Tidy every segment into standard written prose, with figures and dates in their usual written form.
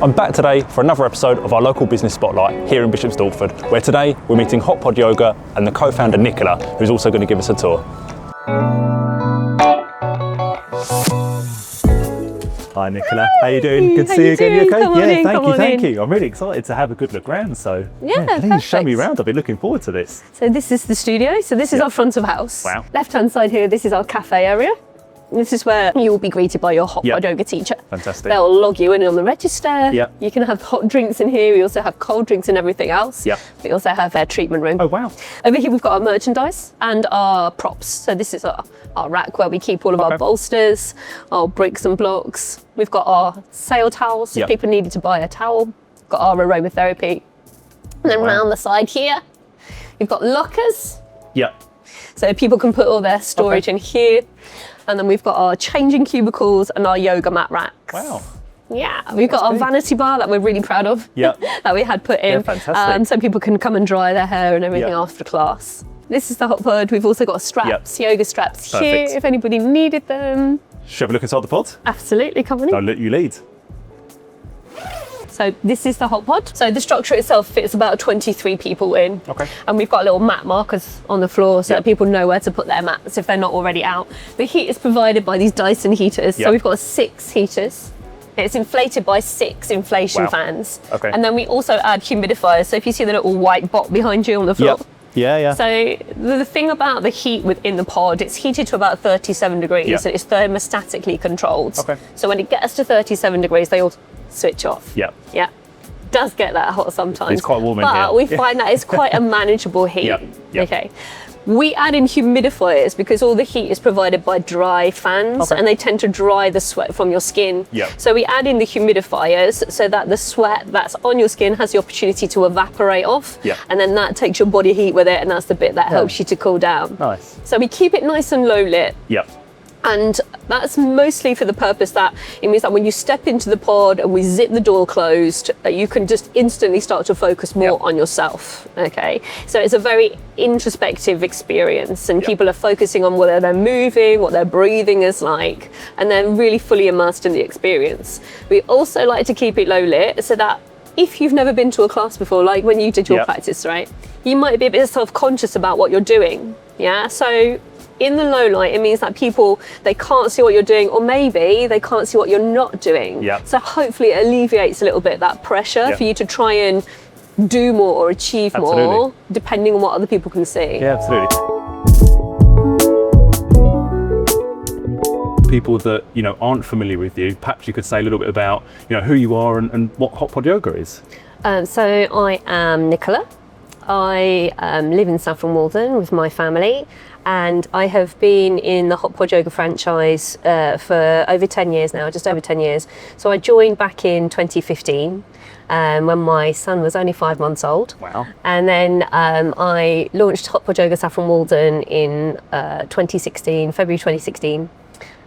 I'm back today for another episode of our local business spotlight here in Bishop Stortford, where today we're meeting Hotpod Yoga and the co-founder Nicola, who's also going to give us a tour. Hi Nicola, how you doing? Good to see you again. You okay? Thank you. I'm really excited to have a good look round. So please show me around. I've been looking forward to this. So this is the studio. So this is our front of house. Wow. Left hand side here, this is our cafe area. This is where you will be greeted by your Hotpod Yoga teacher. Fantastic. They'll log you in on the register. Yep. You can have hot drinks in here. We also have cold drinks and everything else. Yep. We also have a treatment room. Oh wow. Over here we've got our merchandise and our props. So this is our rack where we keep all of our bolsters, our bricks and blocks. We've got our sail towels if people needed to buy a towel. We've got our aromatherapy. And then round the side here, we've got lockers. Yep. So people can put all their storage in here. And then we've got our changing cubicles and our yoga mat racks. Wow. Yeah, we've got our vanity bar that we're really proud of. That we had put in. Yeah, fantastic. So people can come and dry their hair and everything after class. This is the Hotpod. We've also got straps, yoga straps here if anybody needed them. Shall we look inside the pod? Absolutely, come on in. I'll let you lead. So this is the Hotpod. So the structure itself fits about 23 people in. Okay. And we've got little mat markers on the floor so that people know where to put their mats if they're not already out. The heat is provided by these Dyson heaters. So we've got 6 heaters. It's inflated by 6 inflation fans. Okay. And then we also add humidifiers. So if you see the little white bot behind you on the floor. Yeah. So the thing about the heat within the pod, it's heated to about 37 degrees. So it's thermostatically controlled. Okay. So when it gets to 37 degrees, they all switch off. Yeah. Does get that hot sometimes. It's quite warm in here. But we find that it's quite a manageable heat. Okay. We add in humidifiers because all the heat is provided by dry fans and they tend to dry the sweat from your skin. So we add in the humidifiers so that the sweat that's on your skin has the opportunity to evaporate off. And then that takes your body heat with it, and that's the bit that helps you to cool down. Nice. So we keep it nice and low lit. And that's mostly for the purpose that it means that when you step into the pod and we zip the door closed, you can just instantly start to focus more on yourself. Okay, so it's a very introspective experience, and people are focusing on whether they're moving, what their breathing is like, and they're really fully immersed in the experience. We also like to keep it low lit so that if you've never been to a class before, like when you did your practice, right, you might be a bit self-conscious about what you're doing. So in the low light, it means that people, they can't see what you're doing, or maybe they can't see what you're not doing. So hopefully it alleviates a little bit that pressure for you to try and do more or achieve more, depending on what other people can see. Yeah, absolutely. People that aren't familiar with you, perhaps you could say a little bit about who you are and what Hotpod Yoga is. So I am Nicola. I live in Saffron Walden with my family, and I have been in the Hotpod Yoga franchise for over 10 years now, just over 10 years. So I joined back in 2015 when my son was only 5 months old. Wow. And then I launched Hotpod Yoga Saffron Walden in 2016, February 2016.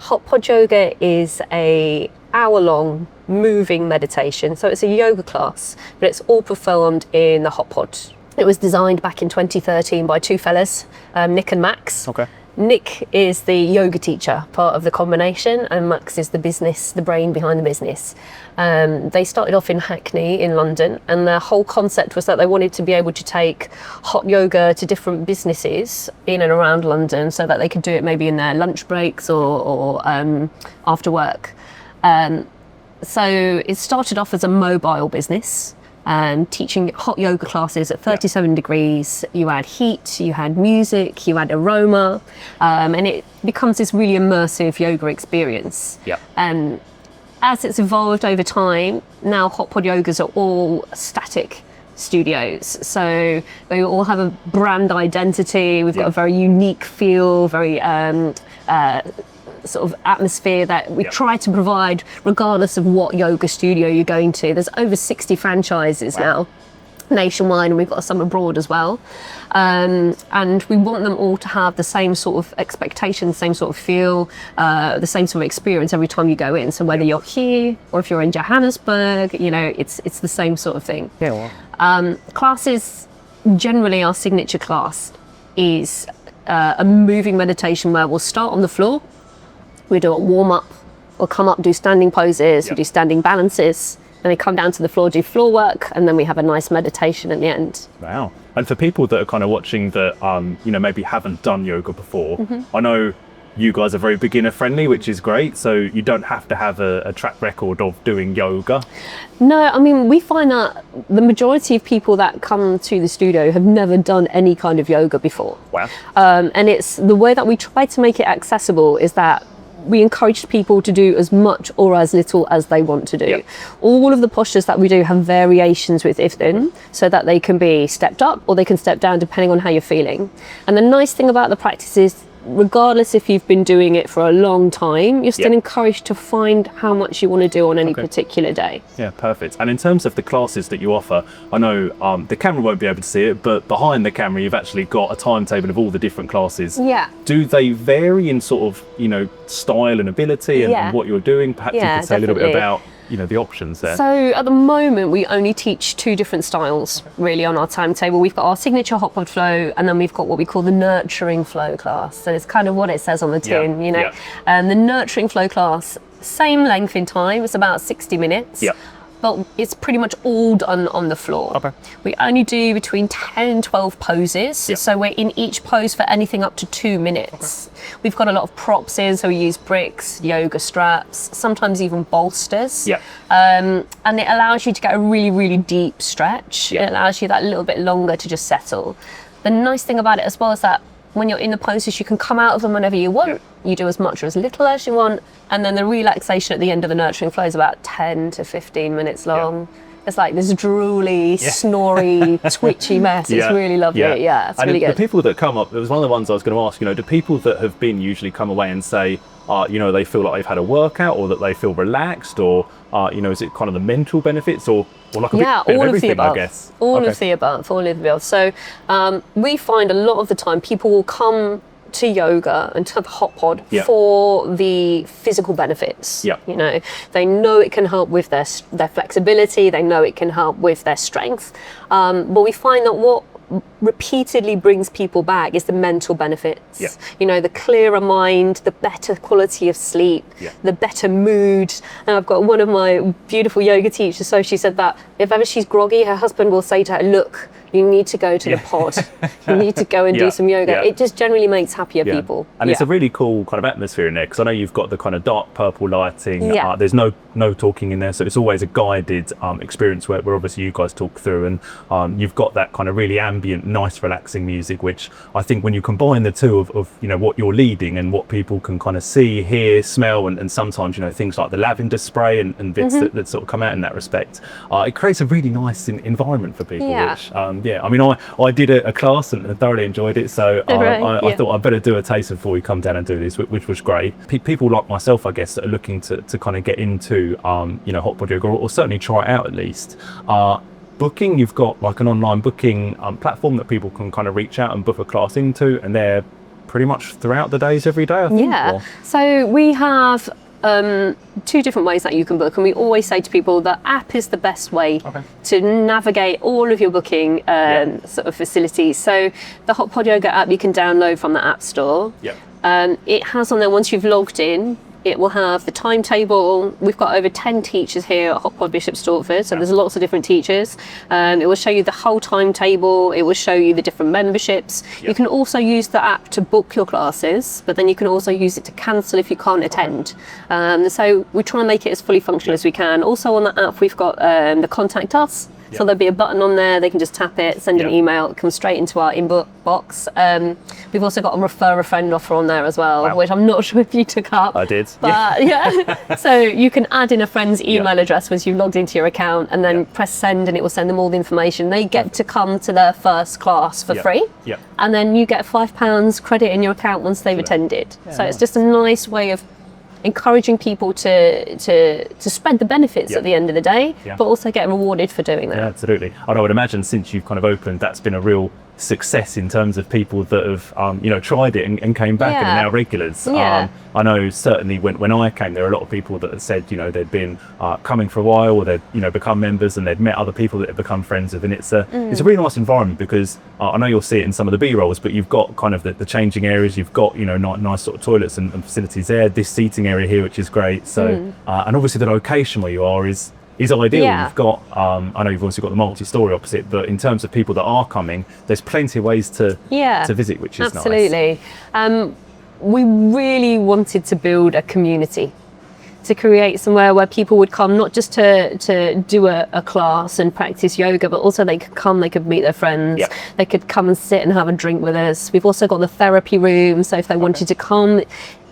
Hotpod Yoga is a hour-long moving meditation. So it's a yoga class, but it's all performed in the Hotpod. It was designed back in 2013 by 2 fellas, Nick and Max. Okay. Nick is the yoga teacher, part of the combination, and Max is the business, the brain behind the business. They started off in Hackney in London, and their whole concept was that they wanted to be able to take hot yoga to different businesses in and around London so that they could do it maybe in their lunch breaks or after work. So it started off as a mobile business. Teaching hot yoga classes at 37 degrees. You add heat, you add music, you add aroma, and it becomes this really immersive yoga experience. As it's evolved over time, now Hotpod Yogas are all static studios, so they all have a brand identity. We've got a very unique feel, very sort of atmosphere that we try to provide regardless of what yoga studio you're going to. There's over 60 franchises now nationwide, and we've got some abroad as well. And we want them all to have the same sort of expectation, same sort of feel, the same sort of experience every time you go in. So whether you're here or if you're in Johannesburg, it's the same sort of thing. Classes, generally our signature class is a moving meditation where we'll start on the floor. We do a warm up, we'll come up, do standing poses, we do standing balances, and they come down to the floor, do floor work, and then we have a nice meditation at the end. Wow. And for people that are kind of watching that, maybe haven't done yoga before, I know you guys are very beginner friendly, which is great. So you don't have to have a track record of doing yoga. No, I mean, we find that the majority of people that come to the studio have never done any kind of yoga before. Wow. And it's the way that we try to make it accessible is that we encourage people to do as much or as little as they want to do. Yep. All of the postures that we do have variations within, so that they can be stepped up or they can step down depending on how you're feeling. And the nice thing about the practice is, regardless if you've been doing it for a long time, you're still encouraged to find how much you want to do on any particular day. Yeah, perfect. And in terms of the classes that you offer, I know the camera won't be able to see it, but behind the camera you've actually got a timetable of all the different classes. Yeah. Do they vary in sort of, style and ability and what you're doing? Perhaps you could say a little bit about the options there. So at the moment we only teach 2 different styles really on our timetable. We've got our signature Hotpod flow, and then we've got what we call the nurturing flow class. So it's kind of what it says on the tin, And the nurturing flow class, same length in time, it's about 60 minutes. But it's pretty much all done on the floor. Okay. We only do between 10 and 12 poses. So we're in each pose for anything up to 2 minutes. We've got a lot of props in, so we use bricks, yoga straps, sometimes even bolsters. And it allows you to get a really, really deep stretch. It allows you that little bit longer to just settle. The nice thing about it as well is that when you're in the poses, you can come out of them whenever you want. You do as much or as little as you want. And then the relaxation at the end of the nurturing flow is about 10 to 15 minutes long. It's like this drooly, snory, twitchy mess. It's really lovely. It's and really good. The people that come up, it was one of the ones I was going to ask, do people that have been usually come away and say, they feel like they've had a workout, or that they feel relaxed, or, is it kind of the mental benefits, or like a bit of everything, I guess? All of the above. So we find a lot of the time people will come to yoga and to the Hotpod for the physical benefits. They know it can help with their flexibility, they know it can help with their strength, but we find that what repeatedly brings people back is the mental benefits. The clearer mind, the better quality of sleep, the better mood. And I've got one of my beautiful yoga teachers, so she said that if ever she's groggy, her husband will say to her, look, you need to go to the pod. You need to go and do some yoga. It just generally makes happier people. And it's a really cool kind of atmosphere in there, because I know you've got the kind of dark purple lighting. There's no talking in there, so it's always a guided experience where obviously you guys talk through, and you've got that kind of really ambient, nice, relaxing music, which I think when you combine the two of what you're leading and what people can kind of see, hear, smell, and sometimes things like the lavender spray and bits that sort of come out in that respect, it creates a really nice environment for people, which I mean, I did a class and thoroughly enjoyed it, so I thought I'd better do a taster before we come down and do this, which was great. People like myself, I guess, that are looking to kind of get into Hotpod Yoga, or certainly try it out at least. Booking, you've got like an online booking platform that people can kind of reach out and book a class into, and they're pretty much throughout the days, every day, I think. So we have 2 different ways that you can book, and we always say to people the app is the best way to navigate all of your booking sort of facilities. So the Hotpod Yoga app you can download from the App Store. It has on there, once you've logged in, it will have the timetable. We've got over 10 teachers here at Hotpod Bishop Stortford, so there's lots of different teachers. It will show you the whole timetable. It will show you the different memberships. You can also use the app to book your classes, but then you can also use it to cancel if you can't attend. So we try and make it as fully functional as we can. Also on the app, we've got the Contact Us. So there'll be a button on there, they can just tap it, send an email, it comes straight into our inbox. We've also got a refer a friend offer on there as well, which I'm not sure if you took up. I did. But so you can add in a friend's email address once you've logged into your account, and then press send, and it will send them all the information. They get to come to their first class for free. And then you get £5 credit in your account once they've attended. So it's just a nice way of encouraging people to spread the benefits at the end of the day, but also get rewarded for doing that. Absolutely. And I would imagine since you've kind of opened, that's been a real success in terms of people that have tried it and came back and are now regulars. I know certainly when I came, there were a lot of people that had said they'd been coming for a while, or they'd become members, and they'd met other people that had become friends with, and it's a really nice environment, because I know you'll see it in some of the B-rolls, but you've got kind of the changing areas, you've got nice sort of toilets and facilities there, this seating area here, which is great. So and obviously the location where you are is is ideal. Yeah. You've got, I know you've also got the multi-story opposite, but in terms of people that are coming, there's plenty of ways to visit, which is nice. Absolutely. We really wanted to build a community, to create somewhere where people would come not just to do a class and practice yoga, but also they could come, they could meet their friends, they could come and sit and have a drink with us. We've also got the therapy room, so if they wanted to come,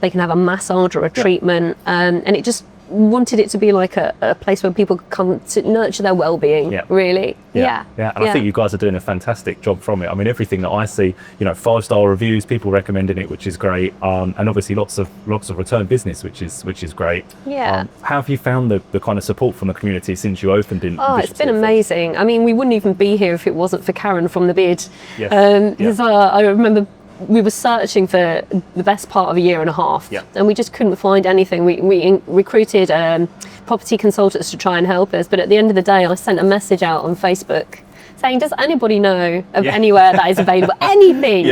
they can have a massage or a treatment, and it just wanted it to be like a place where people could come to nurture their well-being, really. And I think you guys are doing a fantastic job from it. I mean, everything that I see, 5-star reviews, people recommending it, which is great, and obviously lots of return business, which is great. How have you found the kind of support from the community since you opened in it's been amazing. I mean, we wouldn't even be here if it wasn't for Karen from the Beard. I remember we were searching for the best part of a year and a half, and we just couldn't find anything. We recruited property consultants to try and help us, but at the end of the day, I sent a message out on Facebook saying, does anybody know of anywhere that is available? Anything.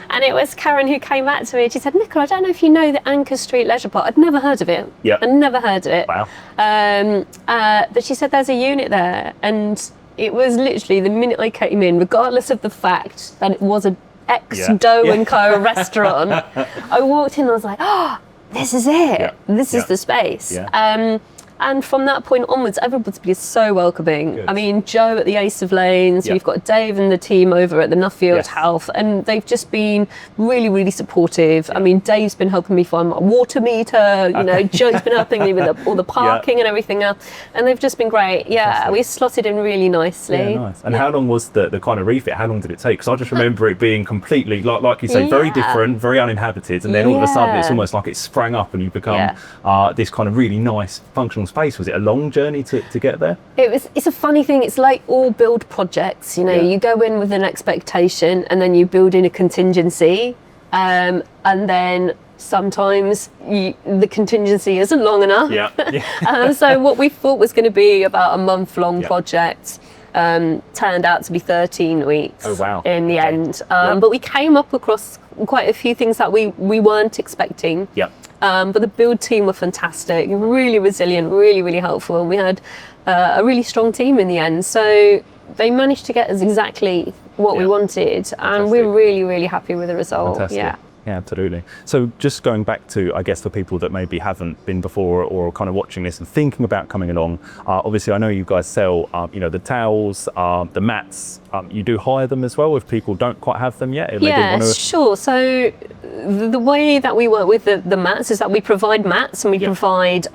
And it was Karen who came back to me. She said, Nicola, I don't know if you know the Anchor Street Leisure Park. I'd never heard of it. I'd never heard of it. Wow. But she said there's a unit there, and it was literally the minute I came in, regardless of the fact that it was a ex-Doe & Co restaurant, I walked in and I was like, oh, this is it. This is the space. And from that point onwards, everybody's been so welcoming. Good. I mean, Joe at the Ace of Lanes, we've got Dave and the team over at the Nuffield Health, and they've just been really, really supportive. I mean, Dave's been helping me find my water meter, Joe's been helping me with all the parking and everything else, and they've just been great. We slotted in really nicely. Nice. And how long was the kind of refit? How long did it take? Because I just remember it being completely, like you say, very different, very uninhabited, and then all of a sudden it's almost like it sprang up and you become this kind of really nice functional space. Was it a long journey to get there? It's a funny thing. It's like all build projects, you go in with an expectation and then you build in a contingency, and then sometimes the contingency isn't long enough. So what we thought was going to be about a month-long project turned out to be 13 weeks in the end. But we came up across quite a few things that we weren't expecting. But the build team were fantastic, really resilient, really, really helpful. And we had a really strong team in the end. So they managed to get us exactly what we wanted. And we're really, really happy with the result. Fantastic. Yeah, absolutely. So just going back to, I guess, for people that maybe haven't been before or kind of watching this and thinking about coming along, obviously I know you guys sell, the towels, the mats. You do hire them as well if people don't quite have them yet? Sure. So the way that we work with the mats is that we provide mats and we provide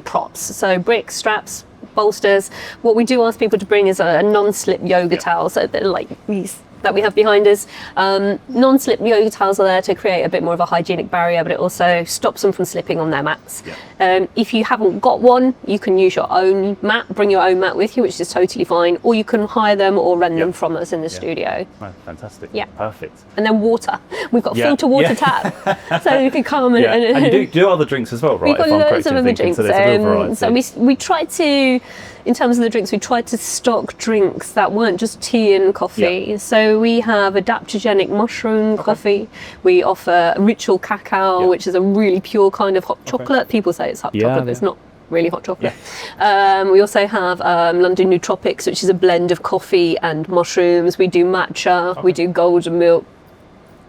props. So bricks, straps, bolsters. What we do ask people to bring is a non-slip yoga towel. So they're like these that we have behind us. Non-slip yoga towels are there to create a bit more of a hygienic barrier, but it also stops them from slipping on their mats. If you haven't got one, you can use your own mat, bring your own mat with you, which is totally fine, or you can hire them or rent them from us in the studio. Oh, fantastic. Perfect. And then water. We've got filter water tap, so you can come and you do other drinks as well, right? We've got loads of other drinks. So we tried to, in terms of the drinks, we tried to stock drinks that weren't just tea and coffee. So we have adaptogenic mushroom coffee. We offer ritual cacao, which is a really pure kind of hot chocolate. People say it's hot chocolate, but it's not really hot chocolate. We also have London Nootropics, which is a blend of coffee and mushrooms. We do matcha, we do golden milk.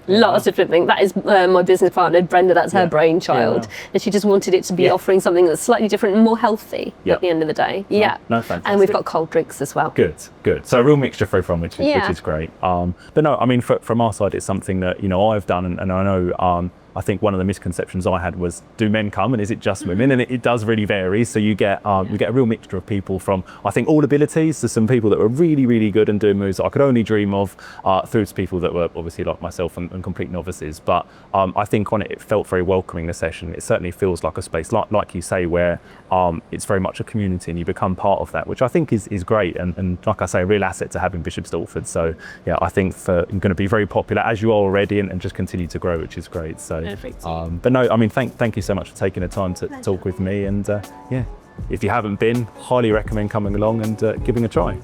Lots of different things. That is my business partner, Brenda, that's her brainchild. And she just wanted it to be offering something that's slightly different and more healthy at the end of the day. No, fantastic. And we've got cold drinks as well. Good. So a real mixture through from which is great. But no, I mean, from our side, it's something that, I've done and I know I think one of the misconceptions I had was, do men come and is it just women? And it does really vary. So you get a real mixture of people from, I think, all abilities. There's some people that were really, really good and doing moves that I could only dream of, through to people that were obviously like myself and complete novices. But I think on it felt very welcoming, the session. It certainly feels like a space, like you say, where it's very much a community and you become part of that, which I think is great. And like I say, a real asset to having Bishop Stortford. So yeah, I think you're going to be very popular as you are already and just continue to grow, which is great. So. But no, I mean, thank you so much for taking the time to talk with me. And if you haven't been, highly recommend coming along and giving a try.